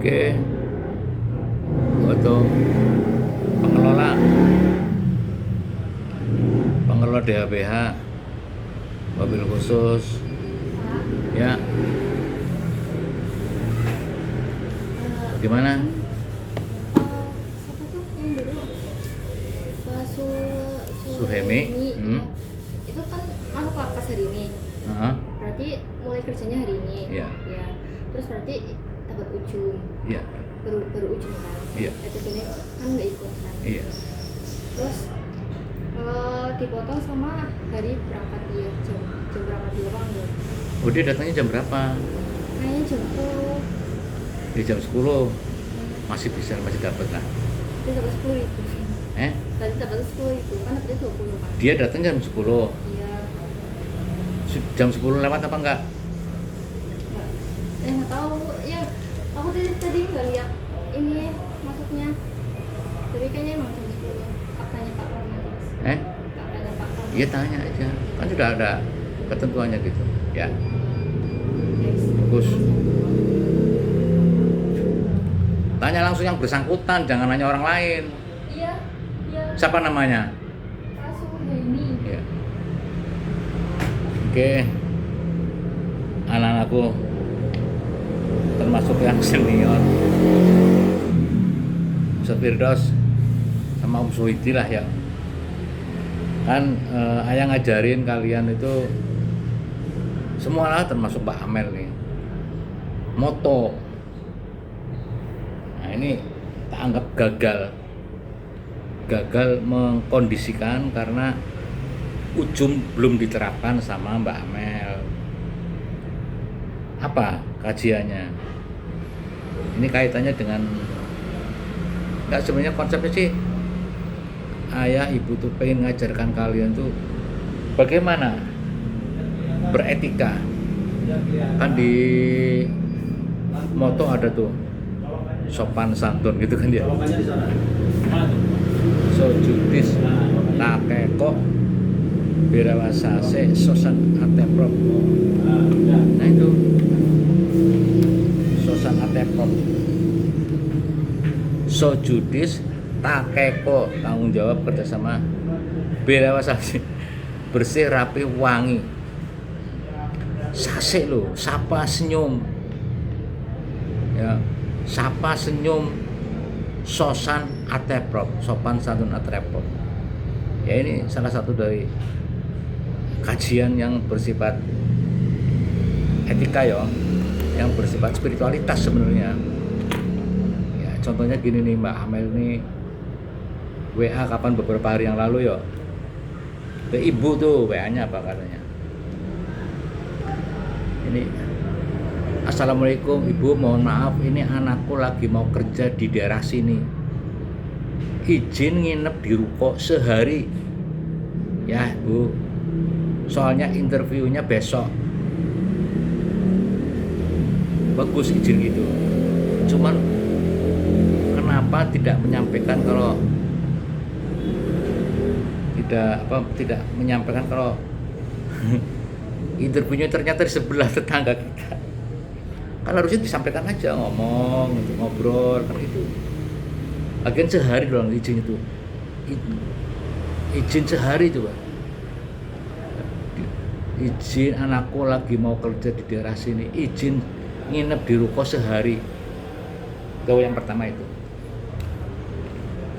Oke, foto pengelola pengelola DHBH mobil khusus ya. Gimana? Siapa tuh yang dulu? Suhemi. Ya. Itu kan masuk lapas hari ini. Berarti mulai kerjanya hari ini. Iya. Ya. Terus berarti dapat ujung. Iya. Baru ujung kan. Iya. Ini kan nggak ikut kan. Iya. Terus dipotong sama hari berangkat dia, jam berapa dia bang ya? Oh, dia datangnya jam berapa? Kayaknya jam 10. Di jam 10 masih dapat lah. Dia dapat 10 itu. Tadi dapat 10 itu kan dapatnya 20 kan. Dia datang jam 10. Iya. Jam 10 lewat apa enggak? Nggak tahu ya, aku tadi nggak lihat ini masuknya, tapi kayaknya emang jam 10. Katanya Pak Kornelius. Katanya Pak Kornelius. Iya, tanya aja, kan sudah ada ketentuannya gitu ya. Yes. Bagus. Tanya langsung yang bersangkutan, jangan nanya orang lain. Iya. Siapa namanya? Pak Suhemi. Ya. Oke, anak-anakku termasuk yang senior, Ustaz Firdaus sama Om Suhidi lah ya. Kan ayah ngajarin kalian itu semua lah, termasuk Pak Amel nih, moto. Nah ini tak anggap gagal mengkondisikan karena ujung belum diterapkan sama Mbak Amel. Apa kajiannya? Ini kaitannya dengan enggak, sebenarnya konsepnya sih ayah ibu tuh pengen ngajarkan kalian tuh bagaimana beretika. Kan di moto ada tuh sopan santun gitu kan ya. So judis takeko birawasase sosan ateprop. Nah itu sosan ateprop. So judis takeko, tanggung jawab kerjasama, birawasase bersih rapi wangi. Sase lo, sapa senyum. Ya, sapa senyum, sosan ateprop, sopan santun ateprop. Ya ini salah satu dari kajian yang bersifat etika ya, yang bersifat spiritualitas sebenarnya. Ya contohnya gini nih, Mbak Amel nih WA kapan beberapa hari yang lalu ya, ke ibu tuh WA-nya apa katanya, ini Assalamualaikum ibu, mohon maaf ini anakku lagi mau kerja di daerah sini, izin nginep di ruko sehari ya bu, soalnya interviewnya besok. Bagus izin gitu, cuman kenapa tidak menyampaikan kalau tidak menyampaikan kalau interviewnya ternyata di sebelah tetangga kita. Kan harusnya disampaikan aja, ngomong, ngobrol kan itu. Lagian sehari doang izin itu. Izin sehari coba. Izin anakku lagi mau kerja di daerah sini, izin nginep di ruko sehari. Itu yang pertama itu.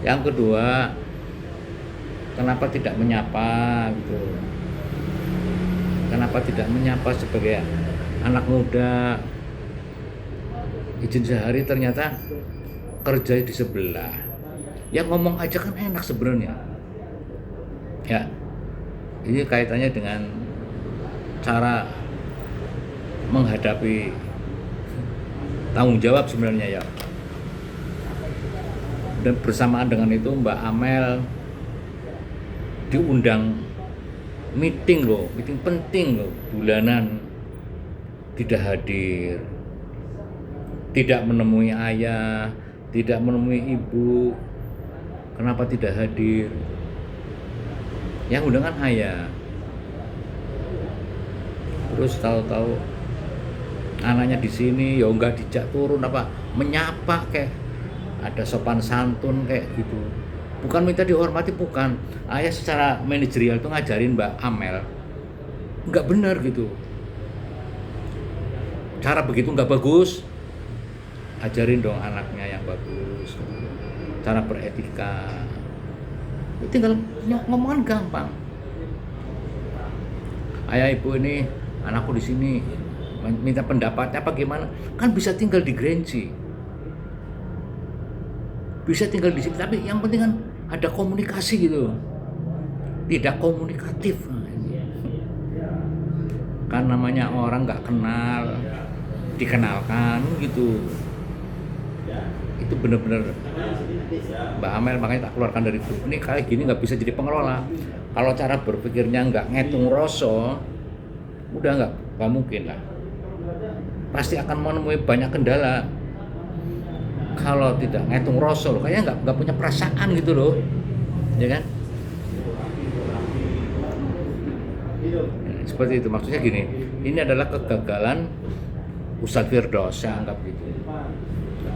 Yang kedua, kenapa tidak menyapa gitu? Kenapa tidak menyapa sebagai anak muda? Izin sehari ternyata kerja di sebelah. Ya ngomong aja kan enak sebenarnya. Ya, ini kaitannya dengan cara menghadapi tanggung jawab sebenarnya ya. Dan bersamaan dengan itu Mbak Amel diundang meeting loh, meeting penting loh, bulanan, tidak hadir, tidak menemui ayah, tidak menemui ibu. Kenapa tidak hadir? Yang undangan ayah. Terus tahu-tahu anaknya di sini ya enggak dijak turun apa menyapa kayak ada sopan santun kayak gitu. Bukan minta dihormati, bukan. Ayah secara manajerial itu ngajarin Mbak Amel nggak benar gitu. Cara begitu nggak bagus. Ajarin dong anaknya yang bagus. Cara beretika. Tinggal ngomongan gampang. Ayah ibu ini anakku di sini minta pendapatnya apa gimana, kan bisa tinggal di Grenci, bisa tinggal di sini, tapi yang penting kan ada komunikasi gitu, tidak komunikatif kan namanya orang nggak kenal dikenalkan gitu. Itu bener-bener Mbak Amel makanya tak keluarkan dari grup ini. Kayak gini nggak bisa jadi pengelola kalau cara berpikirnya nggak ngitung rasa, udah nggak mungkin lah, pasti akan menemui banyak kendala. Kalau tidak ngitung rasa loh, kayaknya nggak punya perasaan gitu loh, ya kan? Seperti itu, maksudnya gini, ini adalah kegagalan Ustadz Firdaus, saya anggap gitu.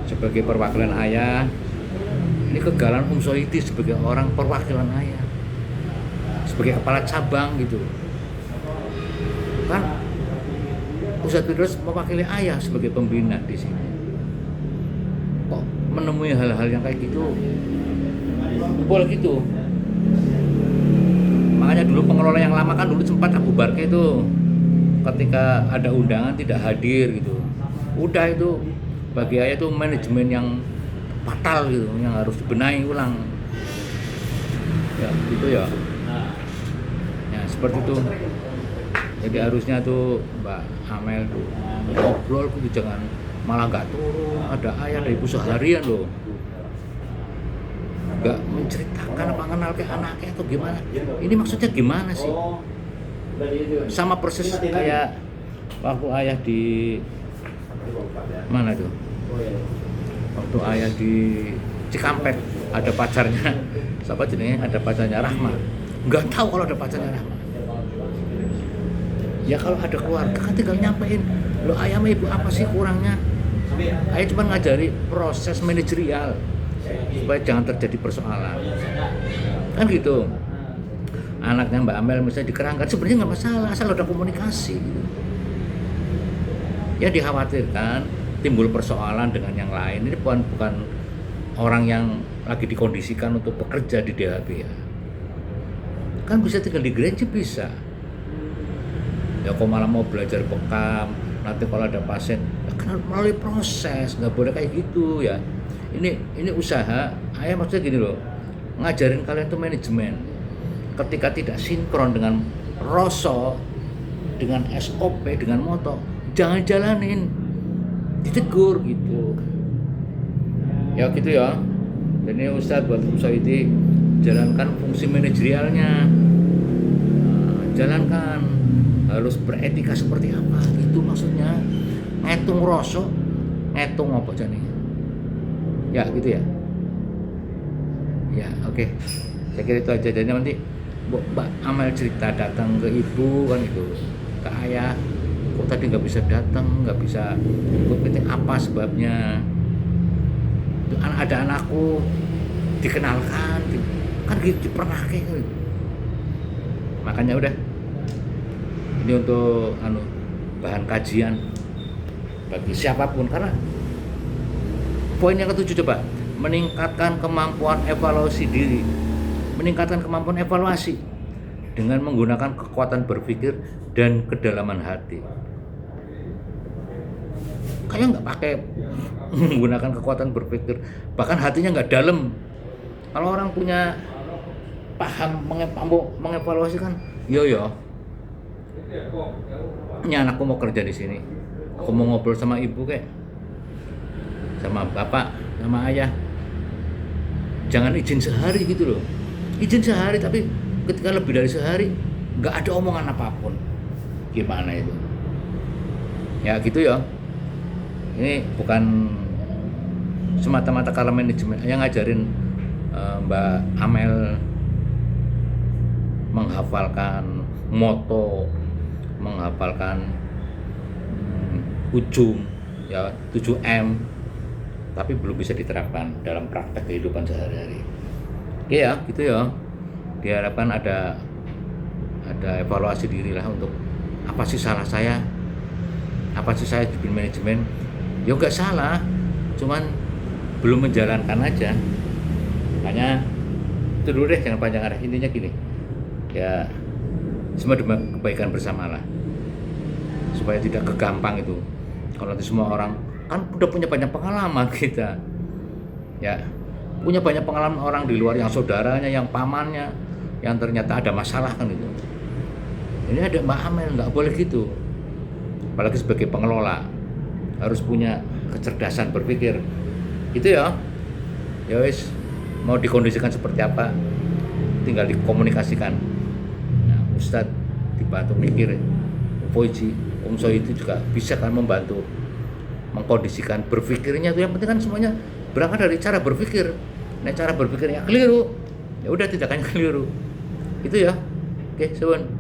Sebagai perwakilan ayah, ini kegagalan Soidi sebagai orang perwakilan ayah, sebagai kepala cabang gitu. Kan Ustadz Firdaus mewakili ayah sebagai pembina di sini. Kok menemui hal-hal yang kayak gitu? Boleh gitu. Makanya dulu pengelola yang lama kan dulu sempat Abu Barke itu ketika ada undangan tidak hadir gitu. Udah itu bagi ayah itu manajemen yang fatal gitu, yang harus dibenahi ulang. Ya gitu ya. Ya seperti itu. Jadi harusnya tuh Mbak Amel tuh ngobrol gitu, jangan malah nggak turun. Ada ayah dari ibu seharian loh, nggak menceritakan apa kenal ke anaknya atau gimana. Ini maksudnya gimana sih? Sama persis kayak waktu ayah di mana tuh? Waktu ayah di Cikampek ada pacarnya, siapa jenisnya, ada pacarnya Rahma. Nggak tahu kalau ada pacarnya Rahma. Ya kalau ada keluarga kan tinggal nyampein, lo ayah sama ibu apa sih kurangnya? Ayah cuma ngajari proses manajerial supaya jangan terjadi persoalan. Kan gitu. Anaknya Mbak Amel misalnya dikerangkan, sebenarnya nggak masalah asal ada komunikasi. Gitu. Ya dikhawatirkan timbul persoalan dengan yang lain. Ini bukan orang yang lagi dikondisikan untuk bekerja di DHB ya. Kan bisa tinggal di gereja bisa. Ya kok malah mau belajar bekam, nanti kalau ada pasien ya kan melalui proses, nggak boleh kayak gitu ya. Ini usaha, ayah maksudnya gini loh, ngajarin kalian tuh manajemen. Ketika tidak sinkron dengan rasa, dengan SOP, dengan moto, jangan jalanin, ditegur gitu. Ya gitu ya. Jadi Ustadz buat Soidi jalankan fungsi manajerialnya, jalankan. Harus beretika seperti apa itu maksudnya, ngitung rasa, ngitung apa jane ya gitu ya. Ya oke. Saya kira itu aja. Jadi nanti Mbak Amel cerita datang ke ibu kan itu, ke ayah kok tadi nggak bisa datang, nggak bisa ikut meeting, apa sebabnya. Ada anakku dikenalkan kan gitu, pernah kayak gitu. Makanya udah ini untuk bahan kajian bagi siapapun, karena poin yang ketujuh coba meningkatkan kemampuan evaluasi diri, meningkatkan kemampuan evaluasi dengan menggunakan kekuatan berpikir dan kedalaman hati. Kayak nggak pakai menggunakan kekuatan berpikir, bahkan hatinya nggak dalam. Kalau orang punya paham mengevaluasi kan, yo ini anakku mau kerja di sini, aku mau ngobrol sama ibu kayak sama bapak sama ayah, jangan izin sehari gitu loh, izin sehari tapi ketika lebih dari sehari nggak ada omongan apapun, gimana itu ya gitu ya. Ini bukan semata-mata karena manajemen yang ngajarin Mbak Amel menghafalkan moto, menghafalkan ujung ya 7M, tapi belum bisa diterapkan dalam praktek kehidupan sehari-hari. Oke ya, gitu ya. Diharapkan ada evaluasi diri lah untuk apa sih salah saya, apa sih saya di manajemen. Ya nggak salah, cuman belum menjalankan aja. Makanya itu dulu deh, jangan panjang arah. Intinya gini ya, semua demi kebaikan bersama lah, supaya tidak kegampang itu. Kalau nanti semua orang kan udah punya banyak pengalaman, kita ya punya banyak pengalaman orang di luar, yang saudaranya, yang pamannya, yang ternyata ada masalah kan itu. Ini ada Mbak Amel, nggak boleh gitu. Apalagi sebagai pengelola harus punya kecerdasan berpikir. Itu ya. Ya wis, mau dikondisikan seperti apa tinggal dikomunikasikan. Nah, Ustadz dibantu mikir, Poji, Om Soy itu juga bisa kan membantu mengkondisikan berpikirnya. Itu yang penting kan semuanya berangkat dari cara berpikir. Nah, cara berpikirnya keliru, ya udah tindakannya keliru. Itu ya. Oke, suwun.